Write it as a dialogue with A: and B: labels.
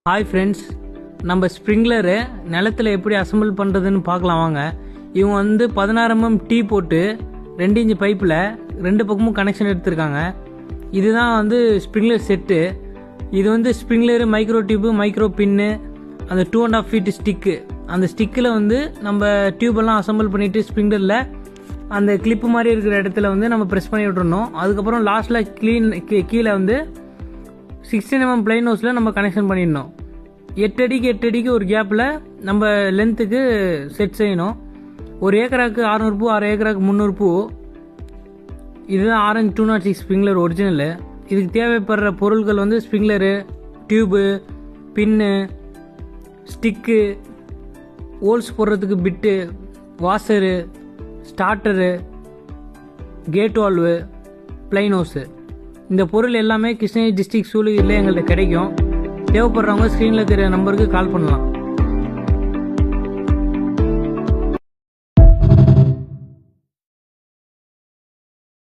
A: Hi friends, நம்ம sprinkler நிலத்தில் எப்படி அசம்பிள் பண்ணுறதுன்னு பார்க்கலாம் வாங்க. இவங்க வந்து 16 mm டீ போட்டு 2 இன்ச் பைப்பில் 2 பக்கமும் கனெக்ஷன் எடுத்திருக்காங்க. இதுதான் வந்து ஸ்ப்ரிங்க்லர் செட்டு. இது வந்து ஸ்ப்ரிங்க்லரு, மைக்ரோ டியூப்பு, மைக்ரோ பின்னு, அந்த 2.5 feet ஸ்டிக்கு. அந்த ஸ்டிக்கில் வந்து நம்ம டியூபெல்லாம் அசம்பிள் பண்ணிவிட்டு ஸ்ப்ரிங்க்லரில் அந்த கிளிப்பு மாதிரி இருக்கிற இடத்துல வந்து நம்ம ப்ரெஸ் பண்ணி விட்டுறணும். அதுக்கப்புறம் லாஸ்ட்டில் கீழே வந்து 16 mm பிளைன் ஹவுஸில் நம்ம கனெக்ஷன் பண்ணிடணும். 8 அடிக்கு ஒரு கேப்பில் நம்ம லென்த்துக்கு செட் செய்யணும். 1 ஏக்கராக்கு 600 பூ, 6 ஏக்கராக்கு 300 பூ. இதுதான் ஆரஞ்ச் 206 ஸ்ப்ரிங்க்லர் ஒரிஜினலு. இதுக்கு தேவைப்படுற பொருட்கள் வந்து sprinkler, tube, pin, stick, holes போடுறதுக்கு bit, washer, starter, gate valve, plain house. இந்த பொருள் எல்லாமே கிருஷ்ணகிரி டிஸ்ட்ரிக்ட் சூளகிரியில் எங்கள்கிட்ட கிடைக்கும். தேவைப்படுறவங்க ஸ்க்ரீனில் தெரிய நம்பருக்கு கால் பண்ணலாம்.